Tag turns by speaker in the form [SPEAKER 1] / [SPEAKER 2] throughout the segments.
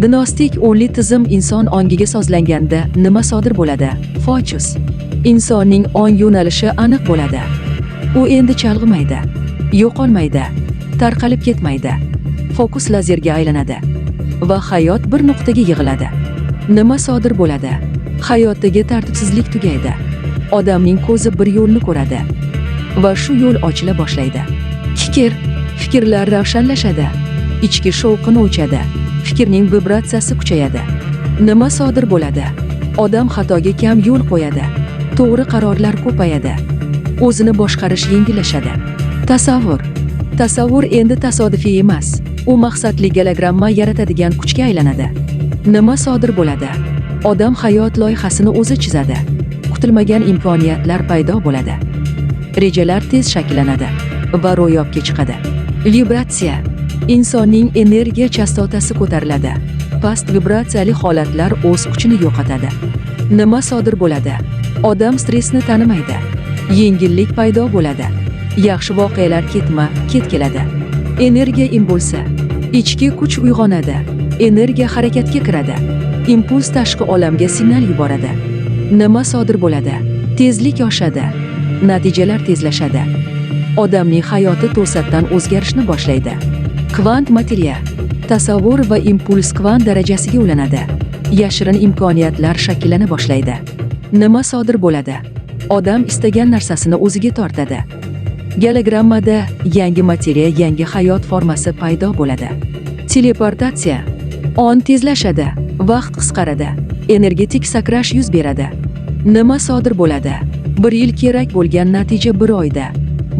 [SPEAKER 1] Dinostik o'nli tizim inson ongiga sozlanganda nima sodir bo'ladi? Focus. Insonning ong yo'nalishi aniq bo'ladi. U endi chalg'imaydi, yo'qolmaydi, tarqalib ketmaydi. Fokus lazerga aylanadi va hayot bir nuqtaga yig'iladi. Nima sodir bo'ladi? Hayotdagi tartibsizlik tugaydi. Odamning ko'zi bir yo'lni ko'radi va shu yo'l ochila boshlaydi. Fikrlar ravshanlashadi. Ichki shovqin o'chadi. Fikrning vibratsiyasi kuchayadi. Nima sodir bo'ladi? Odam xatoga kam yo'l qo'yadi. To'g'ri qarorlar ko'payadi. O'zini boshqarish yengillashadi. Tasavvur endi tasodifiy emas. U maqsadli gologramma yaratadigan kuchga aylanadi. Nima sodir bo'ladi? Odam hayot loyihasini o'zi chizadi. Kutilmagan imkoniyatlar paydo bo'ladi. Rejalar tez shakllanadi va ro'yobga chiqadi. Vibratsiya. Insonning energiya chastotasi ko'tariladi. Past vibratsiyali holatlar o'z kuchini yo'qotadi. Nima sodir bo'ladi? Odam stressni tanimaydi. Yengillik paydo bo'ladi. Yaxshi voqealar ket keladi. Energiya impulsi. Ichki kuch uyg'onadi. Energiya harakatga kiradi. Impuls tashqi olamga signal yuboradi. Nima sodir bo'ladi? Tezlik oshadi. Natijalar tezlashadi. Odamning hayoti to'satdan o'zgarishni boshlaydi. Kvant materiya. Tasavvur va impuls kvant darajasiga ulanadi. Yashirin imkoniyatlar shakllana boshlaydi. Nima sodir bo'ladi? Odam istagan narsasini o'ziga tortadi. Gologrammada yangi materiya, yangi hayot formasi paydo bo'ladi. Teleportatsiya. On tezlashadi, vaqt qisqaradi, energetik sakrash yuz beradi. Nima sodir bo'ladi? Bir yil kerak bo'lgan natija bir oyda,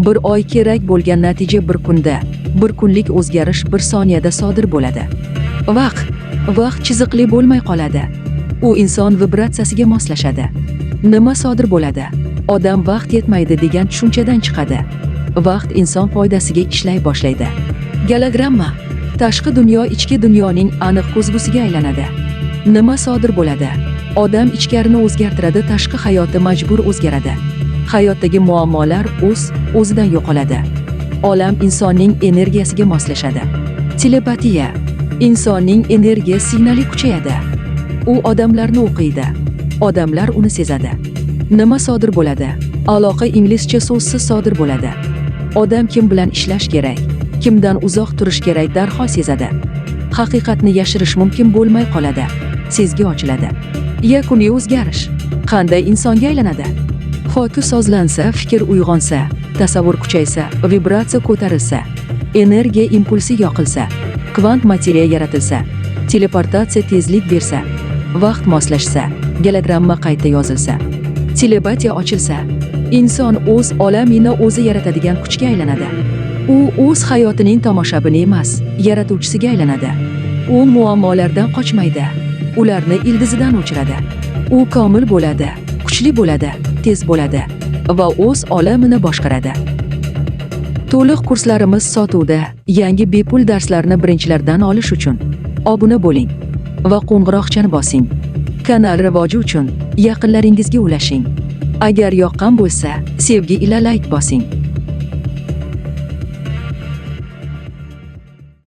[SPEAKER 1] bir oy kerak bo'lgan natija bir kunda, bir kunlik o'zgarish bir soniyada sodir bo'ladi. Vaqt chiziqli bo'lmay qoladi. U inson vibratsiyasiga moslashadi. Nima sodir bo'ladi? Odam vaqt yetmaydi degan tushunchadan chiqadi. Vaqt inson foydasiga ishlay boshlaydi. Gologramma. Tashqi dunyo ichki dunyoning aniq ko'zgusiga aylanadi. Nima sodir bo'ladi? Odam ichkarini o'zgartiradi, tashqi hayoti majbur o'zgaradi. Hayotdagi muammolar o'zidan yo'qoladi. Olam insonning energiyasiga moslashadi. Telepatiya. Insonning energiya signali kuchayadi. U odamlarni o'qiydi. Odamlar uni sezadi. Nima sodir bo'ladi? Aloqa inglizcha so'zsiz sodir bo'ladi. Odam kim bilan ishlash kerak, kimdan uzoq turish kerak darhol sezadi. Haqiqatni yashirish mumkin bo'lmay qoladi. Sezgi ochiladi. Yakuniy o'zgarish. Qanday insonga aylanadi? Fokus sozlansa, fikr uyg'onsa, tasavvur kuchaysa, vibratsiya ko'tarilsa, energiya impulsi yoqilsa, kvant materiya yaratilsa, teleportatsiya tezlik bersa, vaqt moslashsa, gologramma qayta yozilsa, telepatiya ochilsa, inson o'z olamini o'zi yaratadigan kuchga aylanadi. U o'z hayotining tomoshabini emas, yaratuvchisiga aylanadi. U muammolardan qochmaydi, ularni ildizidan o'chiradi. U komil bo'ladi, kuchli bo'ladi, tez bo'ladi va o'z olamini boshqaradi. To'liq kurslarimiz sotuvda. Yangi bepul darslarni birinchilardan olish uchun obuna bo'ling va qo'ng'iroqchani bosing. Kanal rivoji uchun yaqinlaringizga ulashing. Agar yoqqan bo'lsa, sevgi ila like bosing.